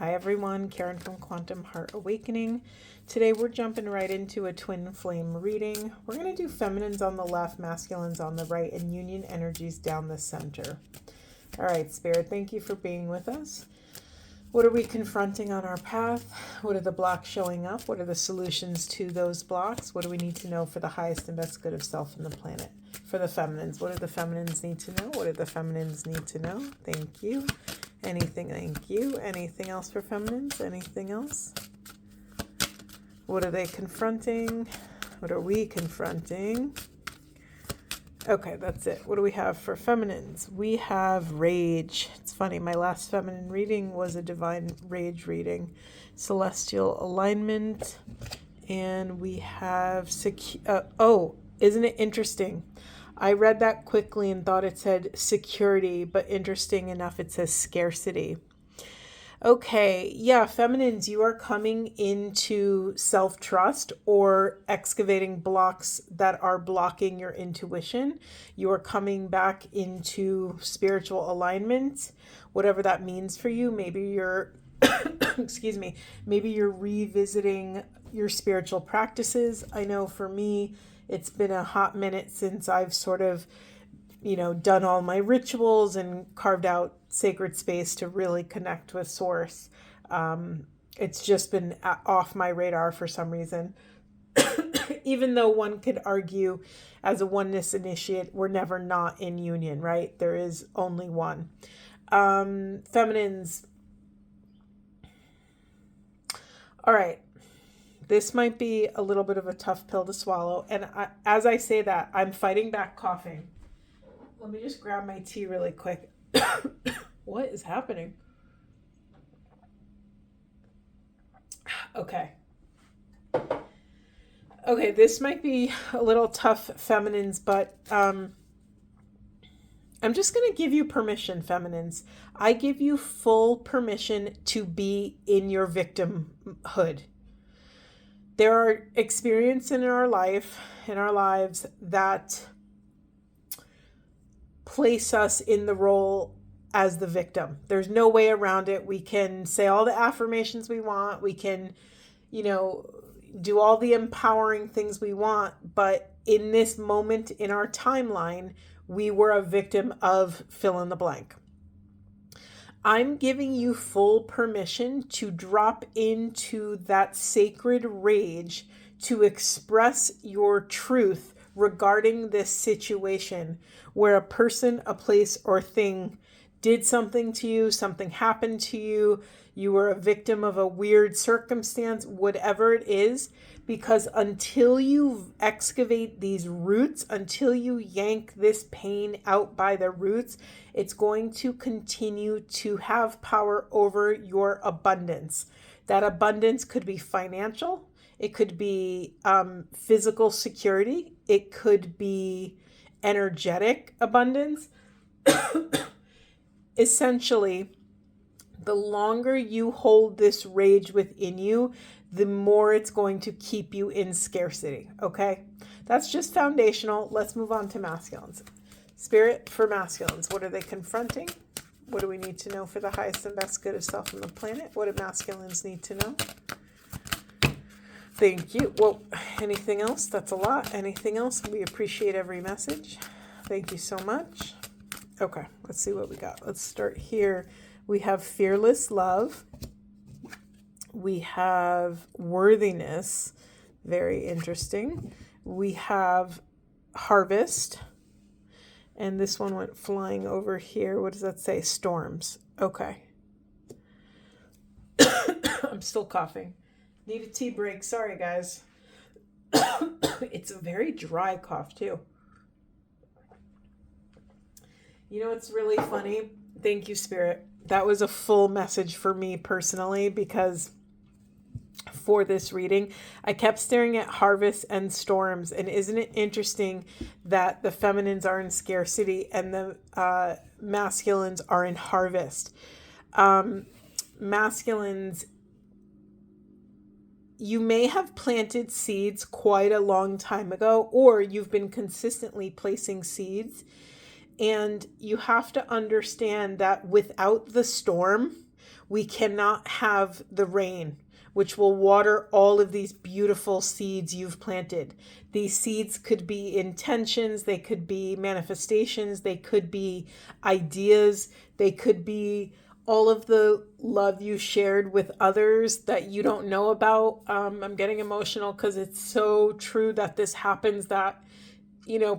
Hi everyone, Karen from Quantum Heart Awakening. Today we're jumping right into a twin flame reading. We're going to do feminines on the left, masculines on the right, and union energies down the center. All right, Spirit, thank you for being with us. What are we confronting on our path? What are the blocks showing up? What are the solutions to those blocks? What do we need to know for the highest and best good of self and the planet? For the feminines, what do the feminines need to know? What do the feminines need to know? Thank you. Anything, thank you. Anything else for feminines? Anything else? What are they confronting? What are we confronting? Okay, that's it. What do we have for feminines? We have rage. It's funny, my last feminine reading was a divine rage reading. Celestial alignment. And we have isn't it interesting? I read that quickly and thought it said security, but interesting enough, it says scarcity. Okay, yeah, feminines, you are coming into self-trust or excavating blocks that are blocking your intuition. You are coming back into spiritual alignment, whatever that means for you. Maybe you're, maybe you're revisiting your spiritual practices. I know for me, it's been a hot minute since I've sort of done all my rituals and carved out sacred space to really connect with source. It's just been off my radar for some reason. Even though one could argue as a oneness initiate, we're never not in union, right? There is only one. Feminines. All right. This might be a little bit of a tough pill to swallow. And as I say that, I'm fighting back coughing. Let me just grab my tea really quick. What is happening? Okay, this might be a little tough, feminines, but I'm just going to give you permission, feminines. I give you full permission to be in your victimhood. There are experiences in our lives that place us in the role as the victim. There's no way around it. We can say all the affirmations we want. We can, do all the empowering things we want. But in this moment in our timeline, we were a victim of fill in the blank. I'm giving you full permission to drop into that sacred rage to express your truth regarding this situation where a person, a place, or thing did something to you, something happened to you, you were a victim of a weird circumstance, whatever it is, because until you excavate these roots, until you yank this pain out by the roots, it's going to continue to have power over your abundance. That abundance could be financial, it could be physical security, it could be energetic abundance. Essentially, the longer you hold this rage within you, the more it's going to keep you in scarcity, okay? That's just foundational. Let's move on to masculines. Spirit, for masculines, what are they confronting? What do we need to know for the highest and best good of self and the planet? What do masculines need to know? Thank you. Well, anything else? That's a lot. Anything else? We appreciate every message. Thank you so much. Okay, let's see what we got. Let's start here. We have fearless love. We have worthiness. Very interesting. We have harvest. And this one went flying over here. What does that say? Storms. Okay. I'm still coughing. Need a tea break. Sorry, guys. It's a very dry cough, too. It's really funny. Thank you, Spirit. That was a full message for me personally, because for this reading, I kept staring at harvest and storms. And isn't it interesting that the feminines are in scarcity and the masculines are in harvest? Masculines, you may have planted seeds quite a long time ago, or you've been consistently placing seeds. And you have to understand that without the storm, We cannot have the rain, which will water all of these beautiful seeds you've planted. These seeds could be intentions, they could be manifestations, they could be ideas, they could be all of the love you shared with others that you don't know about. I'm getting emotional because it's so true that this happens, that,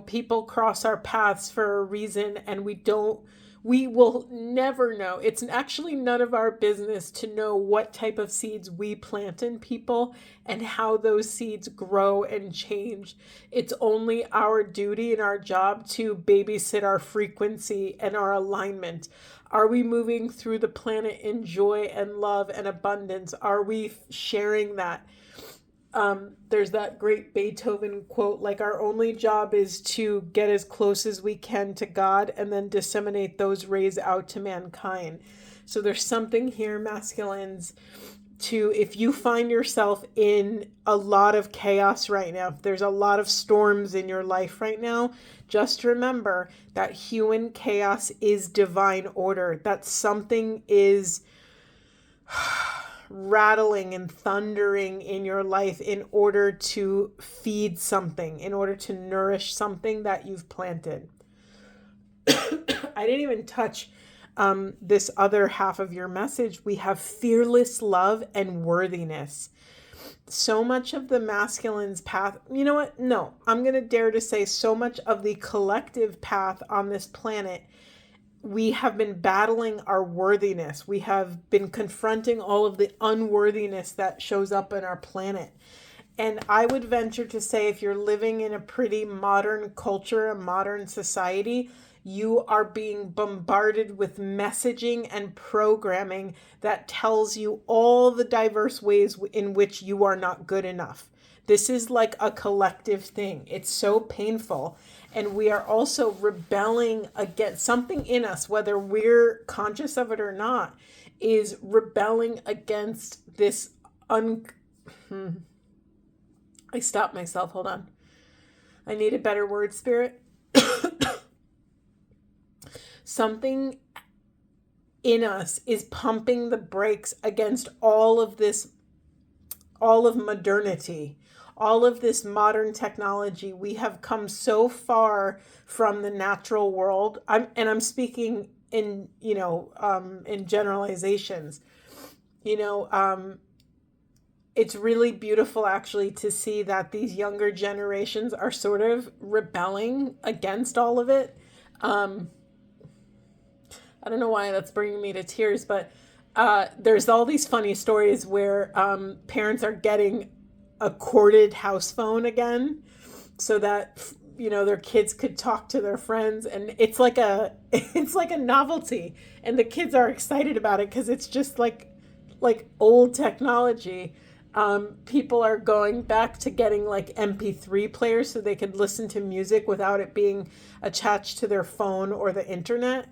people cross our paths for a reason, and we will never know. It's actually none of our business to know what type of seeds we plant in people and how those seeds grow and change. It's only our duty and our job to babysit our frequency and our alignment. Are we moving through the planet in joy and love and abundance? Are we sharing that? There's that great Beethoven quote, like, our only job is to get as close as we can to God and then disseminate those rays out to mankind. So there's something here, masculines, if you find yourself in a lot of chaos right now, if there's a lot of storms in your life right now, just remember that human chaos is divine order, that something is rattling and thundering in your life in order to feed something, in order to nourish something that you've planted. I didn't even touch this other half of your message. We have fearless love and worthiness. So much of the masculine's path, you know what? No, I'm going to dare to say so much of the collective path on this planet, we have been battling our worthiness. We have been confronting all of the unworthiness that shows up in our planet. And I would venture to say, if you're living in a pretty modern culture, a modern society, you are being bombarded with messaging and programming that tells you all the diverse ways in which you are not good enough. This is like a collective thing. It's so painful. And we are also rebelling against something in us, whether we're conscious of it or not, is rebelling against this I stopped myself. Hold on. I need a better word, Spirit. Something in us is pumping the brakes against all of modernity, all of this modern technology. We have come so far from the natural world. I'm speaking in generalizations. It's really beautiful actually to see that these younger generations are sort of rebelling against all of it. I don't know why that's bringing me to tears, but there's all these funny stories where parents are getting a corded house phone again so that their kids could talk to their friends, and it's like a novelty, and the kids are excited about it because it's just like old technology. People are going back to getting like MP3 players so they could listen to music without it being attached to their phone or the internet.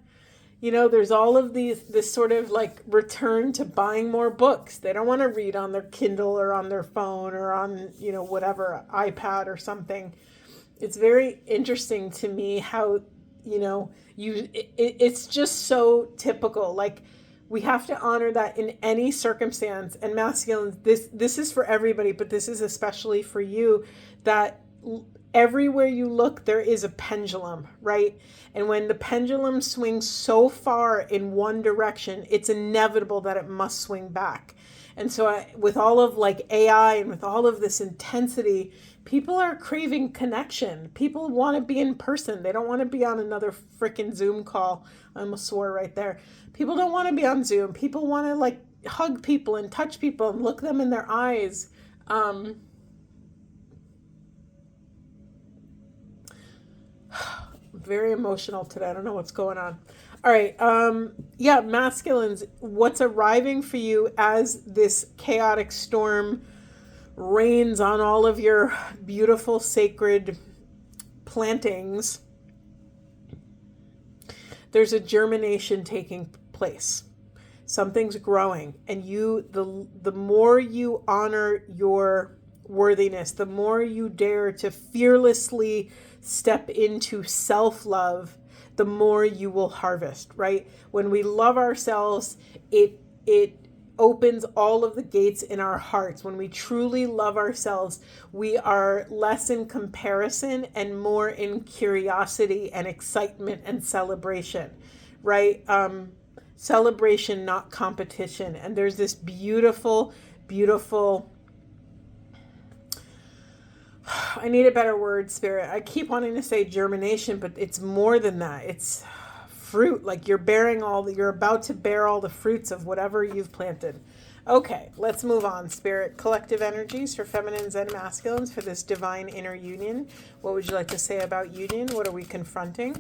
There's all of this sort of like return to buying more books. They don't want to read on their Kindle or on their phone or on, whatever, iPad or something. It's very interesting to me how, it's just so typical. Like, we have to honor that in any circumstance. And masculine, this is for everybody, but this is especially for you, that everywhere you look, there is a pendulum, right? And when the pendulum swings so far in one direction, it's inevitable that it must swing back. And so with all of like AI and with all of this intensity, people are craving connection. People want to be in person. They don't want to be on another freaking Zoom call. I almost swore right there. People don't want to be on Zoom. People want to like hug people and touch people and look them in their eyes. Very emotional today. I don't know what's going on. All right. Masculines, what's arriving for you as this chaotic storm rains on all of your beautiful sacred plantings? There's a germination taking place. Something's growing, and the more you honor your worthiness, the more you dare to fearlessly step into self-love, the more you will harvest, right? When we love ourselves, it it opens all of the gates in our hearts. When we truly love ourselves, we are less in comparison and more in curiosity and excitement and celebration, right? Celebration, not competition. And there's this beautiful, beautiful, I need a better word, Spirit. I keep wanting to say germination, but it's more than that. It's fruit. Like you're about to bear all the fruits of whatever you've planted. Okay, let's move on. Spirit, collective energies for feminines and masculines for this divine inner union. What would you like to say about union? What are we confronting?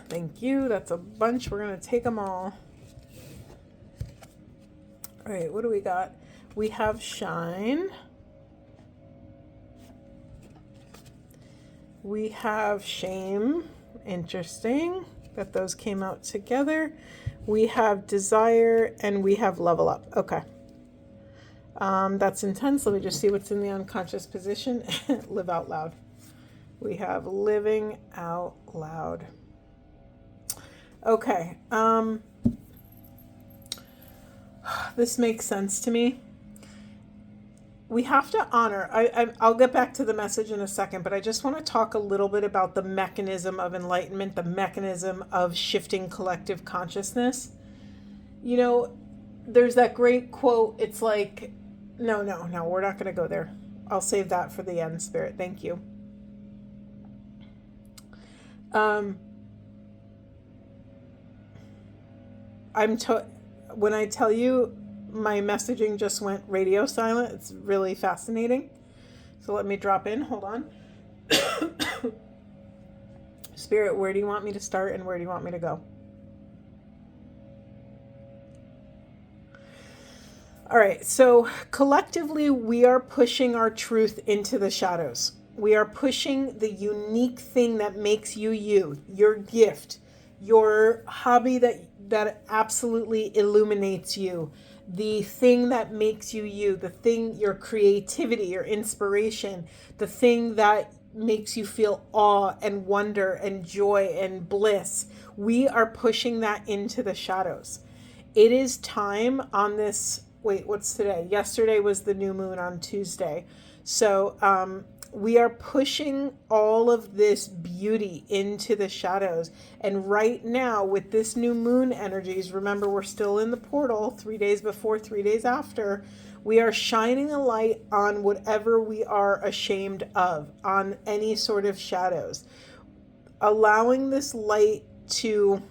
Thank you. That's a bunch. We're going to take them all. All right, what do we got? We have shine. We have shame. Interesting that those came out together. We have desire and we have level up. Okay. That's intense. Let me just see what's in the unconscious position. Live out loud. We have living out loud. Okay. This makes sense to me. We have to honor, I'll get back to the message in a second, but I just want to talk a little bit about the mechanism of enlightenment, the mechanism of shifting collective consciousness. You know, there's that great quote. It's like, no, we're not going to go there. I'll save that for the end, Spirit. Thank you. When I tell you my messaging just went radio silent, it's really fascinating. So let me drop in. Hold on. Spirit, where do you want me to start and where do you want me to go? All right. So collectively, we are pushing our truth into the shadows. We are pushing the unique thing that makes you you, your gift, your hobby that absolutely illuminates you, the thing that makes you you, the thing, your creativity, your inspiration, the thing that makes you feel awe and wonder and joy and bliss. We are pushing that into the shadows. It is time on this, wait, what's today? Yesterday was the new moon on Tuesday. So we are pushing all of this beauty into the shadows. And right now with this new moon energies, remember we're still in the portal 3 days before, 3 days after, we are shining a light on whatever we are ashamed of, on any sort of shadows. Allowing this light to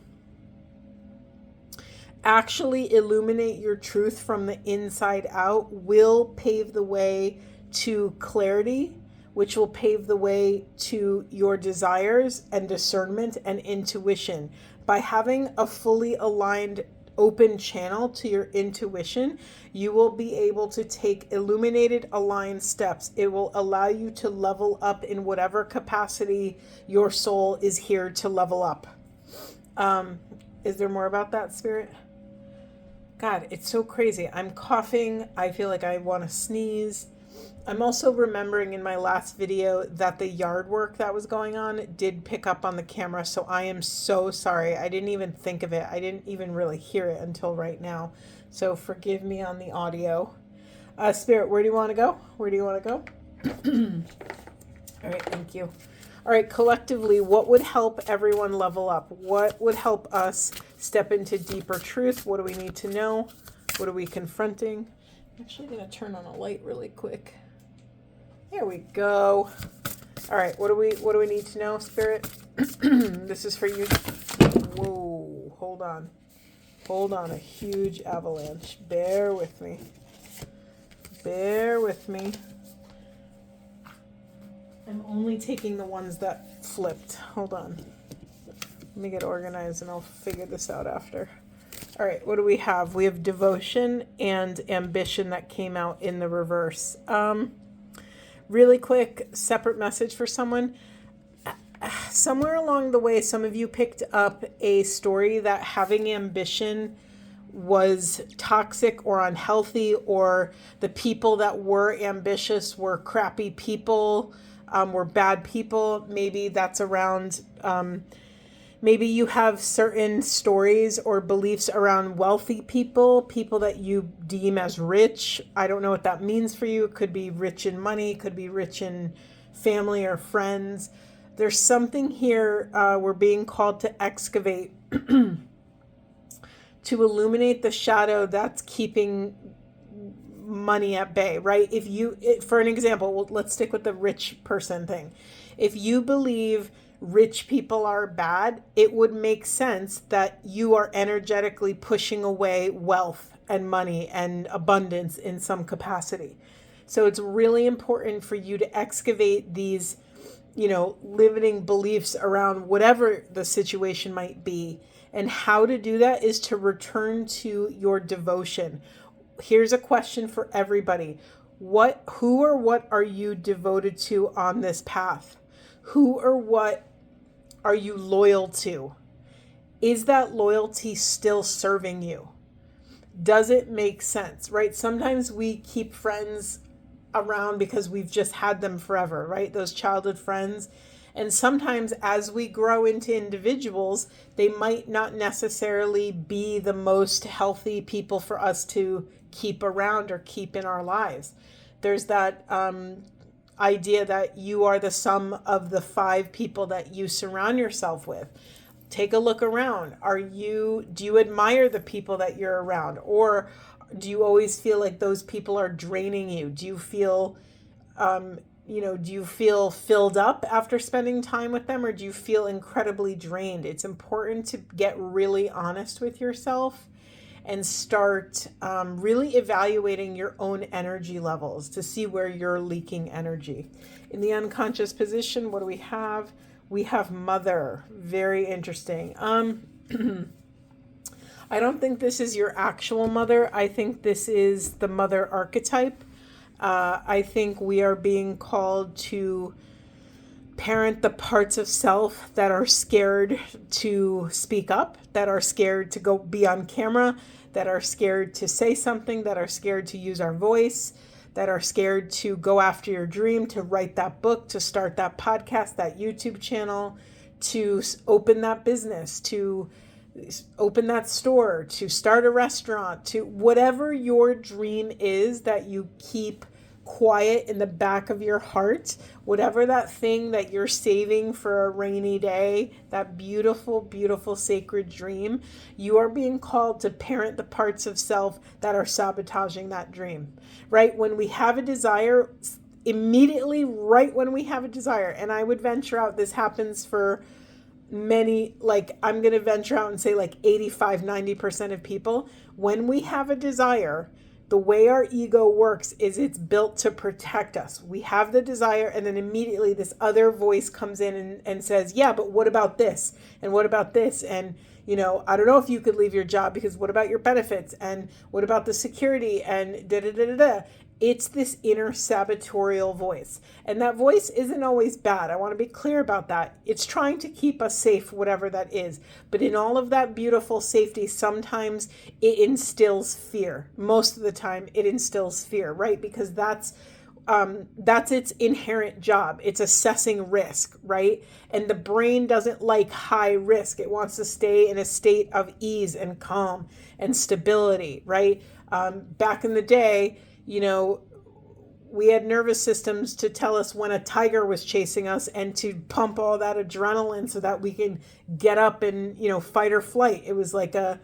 actually illuminate your truth from the inside out will pave the way to clarity, which will pave the way to your desires and discernment and intuition. By having a fully aligned, open channel to your intuition, you will be able to take illuminated, aligned steps. It will allow you to level up in whatever capacity your soul is here to level up. Is there more about that, Spirit? God, it's so crazy. I'm coughing. I feel like I want to sneeze. I'm also remembering in my last video that the yard work that was going on did pick up on the camera. So I am so sorry. I didn't even think of it. I didn't even really hear it until right now. So forgive me on the audio. Spirit, where do you want to go? Where do you want to go? All right, thank you. All right, collectively, what would help everyone level up? What would help us step into deeper truth? What do we need to know? What are we confronting? I'm actually going to turn on a light really quick. There we go. All right, what do we need to know, Spirit? This is for you. Whoa, hold on. Hold on, a huge avalanche. Bear with me. Bear with me. I'm only taking the ones that flipped. Hold on. Let me get organized and I'll figure this out after. All right, what do we have? We have devotion and ambition that came out in the reverse. Really quick, separate message for someone. Somewhere along the way, some of you picked up a story that having ambition was toxic or unhealthy, or the people that were ambitious were crappy people, were bad people. Maybe that's around Maybe you have certain stories or beliefs around wealthy people, people that you deem as rich. I don't know what that means for you. It could be rich in money, could be rich in family or friends. There's something here we're being called to excavate, to illuminate the shadow that's keeping money at bay, right? For an example, let's stick with the rich person thing. If you believe rich people are bad, it would make sense that you are energetically pushing away wealth and money and abundance in some capacity. So it's really important for you to excavate these, limiting beliefs around whatever the situation might be. And how to do that is to return to your devotion. Here's a question for everybody. Who or what are you devoted to on this path? Who or what are you loyal to? Is that loyalty still serving you? Does it make sense, right? Sometimes we keep friends around because we've just had them forever, right? Those childhood friends. And sometimes as we grow into individuals, they might not necessarily be the most healthy people for us to keep around or keep in our lives. There's that idea that you are the sum of the 5 people that you surround yourself with. Take a look around. Do you admire the people that you're around? Or do you always feel like those people are draining you? Do you feel filled up after spending time with them, or do you feel incredibly drained? It's important to get really honest with yourself and start really evaluating your own energy levels to see where you're leaking energy. In the unconscious position, what do we have? We have mother. Very interesting. I don't think this is your actual mother. I think this is the mother archetype. I think we are being called to parent the parts of self that are scared to speak up, that are scared to go be on camera, that are scared to say something, that are scared to use our voice, that are scared to go after your dream, to write that book, to start that podcast, that YouTube channel, to open that business, to open that store, to start a restaurant, to whatever your dream is that you keep quiet in the back of your heart, whatever that thing that you're saving for a rainy day, that beautiful, beautiful sacred dream, you are being called to parent the parts of self that are sabotaging that dream, right? When we have a desire, immediately right when we have a desire, and I would venture out, this happens for many, I'm going to venture out and say 85-90% of people, when we have a desire, the way our ego works is it's built to protect us. We have the desire, and then immediately this other voice comes in and says, yeah, but what about this? And what about this? And, I don't know if you could leave your job because what about your benefits? And what about the security? And da-da-da-da-da. It's this inner sabotorial voice. And that voice isn't always bad. I want to be clear about that. It's trying to keep us safe, whatever that is. But in all of that beautiful safety, sometimes it instills fear. Most of the time it instills fear, right? Because that's its inherent job. It's assessing risk, right? And the brain doesn't like high risk. It wants to stay in a state of ease and calm and stability, right? Back in the day, we had nervous systems to tell us when a tiger was chasing us and to pump all that adrenaline so that we can get up and, fight or flight. It was like a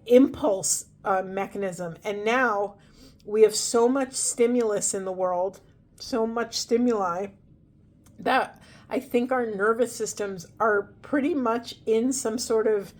impulse mechanism. And now we have so much stimulus in the world, so much stimuli, that I think our nervous systems are pretty much in some sort of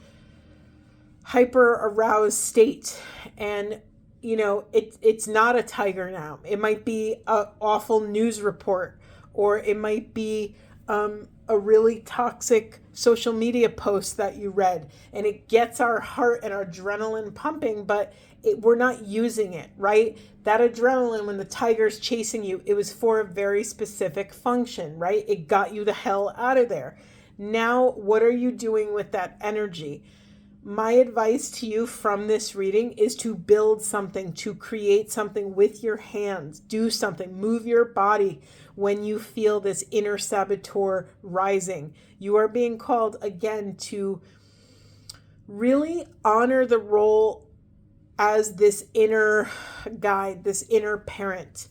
hyper aroused state. And it's not a tiger now. It might be an awful news report, or it might be a really toxic social media post that you read, and it gets our heart and our adrenaline pumping, but we're not using it, right? That adrenaline, when the tiger's chasing you, it was for a very specific function, right? It got you the hell out of there. Now, what are you doing with that energy? My advice to you from this reading is to build something, to create something with your hands, do something, move your body when you feel this inner saboteur rising. You are being called again to really honor the role as this inner guide, this inner parent.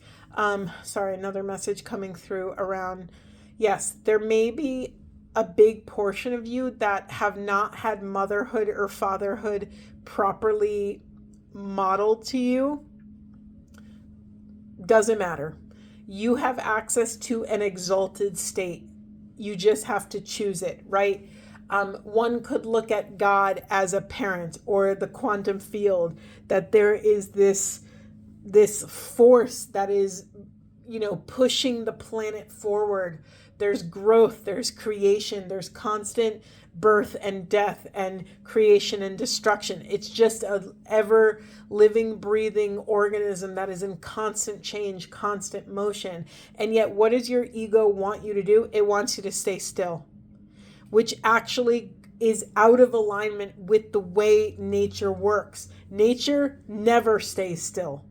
Sorry, another message coming through around, yes, there may be a big portion of you that have not had motherhood or fatherhood properly modeled to you. Doesn't matter. You have access to an exalted state. You just have to choose it, right? One could look at God as a parent, or the quantum field, that there is this force that is, pushing the planet forward. There's growth, there's creation, there's constant birth and death and creation and destruction. It's just an ever living, breathing organism that is in constant change, constant motion. And yet, what does your ego want you to do? It wants you to stay still, which actually is out of alignment with the way nature works. Nature never stays still,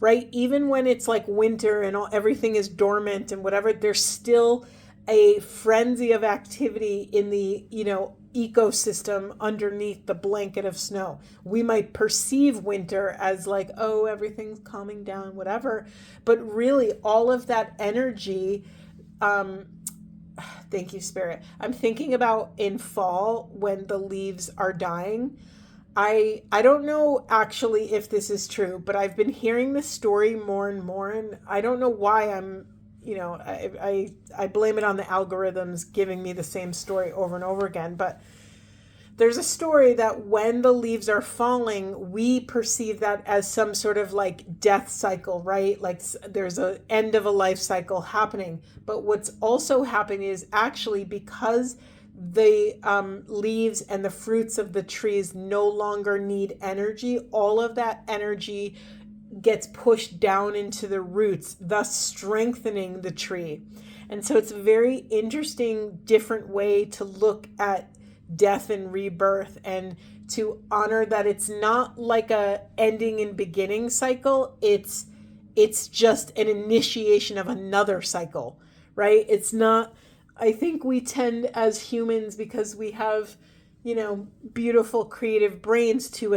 right? Even when it's like winter and everything is dormant and whatever, there's still a frenzy of activity in the, ecosystem underneath the blanket of snow. We might perceive winter as like, oh, everything's calming down, whatever. But really, all of that energy, thank you, Spirit. I'm thinking about in fall when the leaves are dying. I don't know actually if this is true, but I've been hearing this story more and more, and I don't know why I blame it on the algorithms giving me the same story over and over again. But there's a story that when the leaves are falling, we perceive that as some sort of like death cycle, right? Like there's an end of a life cycle happening. But what's also happening is actually because the leaves and the fruits of the trees no longer need energy, all of that energy gets pushed down into the roots, thus strengthening the tree. And so it's a very interesting, different way to look at death and rebirth, and to honor that it's not like a ending and beginning cycle. It's just an initiation of another cycle, right? It's not, I think we tend as humans, because we have, beautiful creative brains, to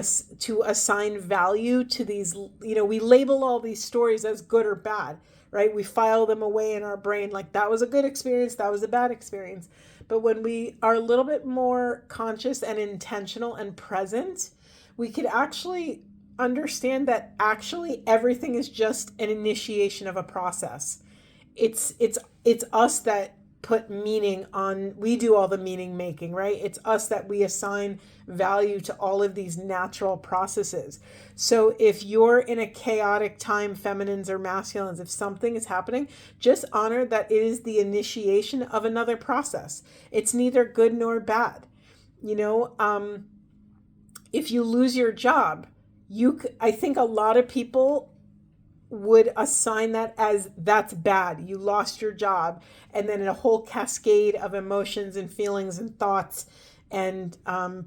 assign value to these, we label all these stories as good or bad, right? We file them away in our brain like that was a good experience, that was a bad experience. But when we are a little bit more conscious and intentional and present, we could actually understand that actually everything is just an initiation of a process. It's us that put meaning on, we do all the meaning making, right? It's us that we assign value to all of these natural processes. So if you're in a chaotic time, feminines or masculines, if something is happening, just honor that it is the initiation of another process. It's neither good nor bad. If you lose your job, I think a lot of people would assign that as that's bad. You lost your job, and then a whole cascade of emotions and feelings and thoughts and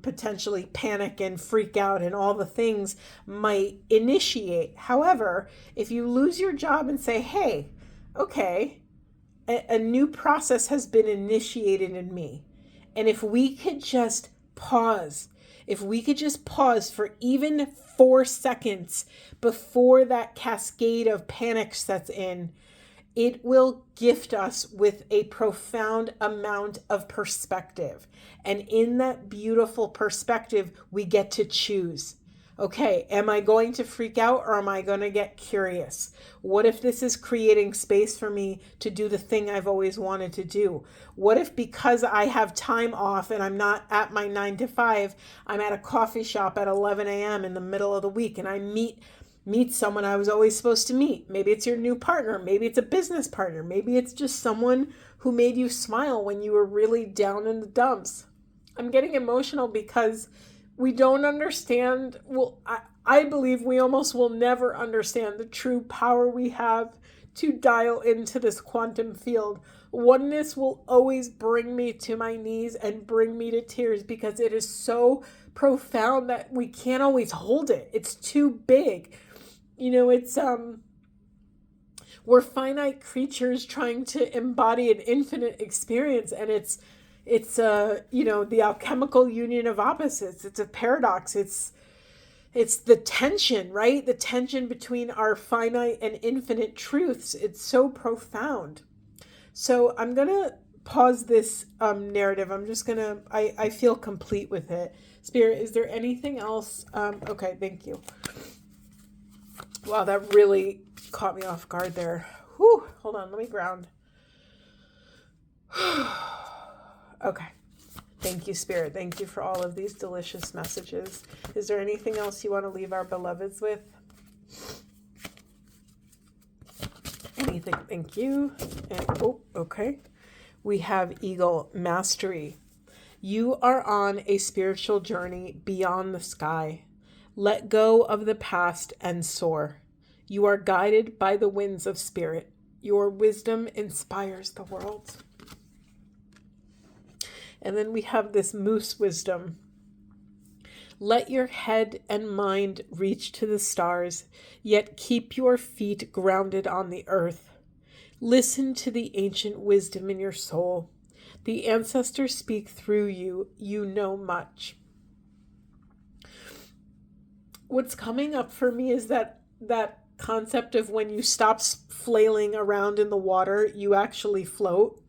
potentially panic and freak out and all the things might initiate. However, if you lose your job and say, hey, okay, a new process has been initiated in me. And if we could just pause, for even 4 seconds before that cascade of panic sets in, it will gift us with a profound amount of perspective. And in that beautiful perspective, we get to choose. Okay, am I going to freak out, or am I going to get curious? What if this is creating space for me to do the thing I've always wanted to do? What if, because I have time off and I'm not at my 9 to 5, I'm at a coffee shop at 11 a.m. in the middle of the week, and I meet someone I was always supposed to meet? Maybe it's your new partner. Maybe it's a business partner. Maybe it's just someone who made you smile when you were really down in the dumps. I'm getting emotional because we don't understand. Well, I believe we almost will never understand the true power we have to dial into this quantum field. Oneness will always bring me to my knees and bring me to tears, because it is so profound that we can't always hold it. It's too big. It's we're finite creatures trying to embody an infinite experience, and it's the alchemical union of opposites. It's a paradox. It's the tension, right? The tension between our finite and infinite truths. It's so profound. So I'm going to pause this narrative. I'm just going to, I feel complete with it. Spirit, is there anything else? Okay, thank you. Wow, that really caught me off guard there. Whew, hold on, let me ground. Okay. Thank you, Spirit. Thank you for all of these delicious messages. Is there anything else you want to leave our beloveds with? Anything? Thank you. And okay. We have Eagle Mastery. You are on a spiritual journey beyond the sky. Let go of the past and soar. You are guided by the winds of spirit. Your wisdom inspires the world. And then we have this moose wisdom. Let your head and mind reach to the stars, yet keep your feet grounded on the earth. Listen to the ancient wisdom in your soul. The ancestors speak through you. You know much. What's coming up for me is that concept of when you stop flailing around in the water, you actually float.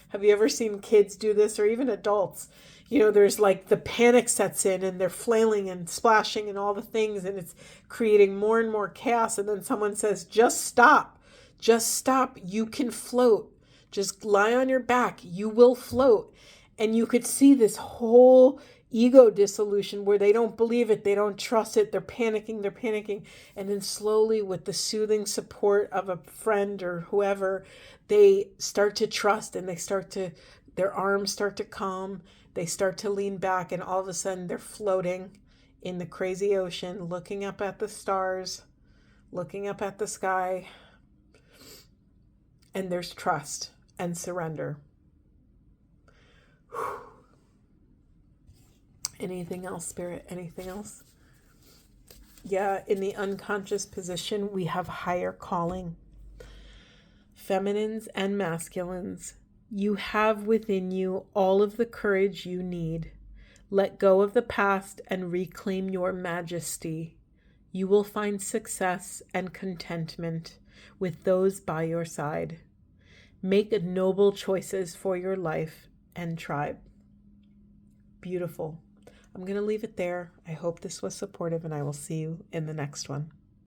Have you ever seen kids do this, or even adults? There's like the panic sets in and they're flailing and splashing and all the things, and it's creating more and more chaos. And then someone says, just stop. Just stop. You can float. Just lie on your back. You will float. And you could see this whole ego dissolution where they don't believe it. They don't trust it. They're panicking. And then slowly, with the soothing support of a friend or whoever, they start to trust, and their arms start to calm. They start to lean back, and all of a sudden they're floating in the crazy ocean, looking up at the stars, looking up at the sky. And there's trust and surrender. Whew. Anything else, Spirit? Anything else? Yeah, in the unconscious position, we have higher calling. Feminines and masculines, you have within you all of the courage you need. Let go of the past and reclaim your majesty. You will find success and contentment with those by your side. Make noble choices for your life and tribe. Beautiful. I'm going to leave it there. I hope this was supportive, and I will see you in the next one.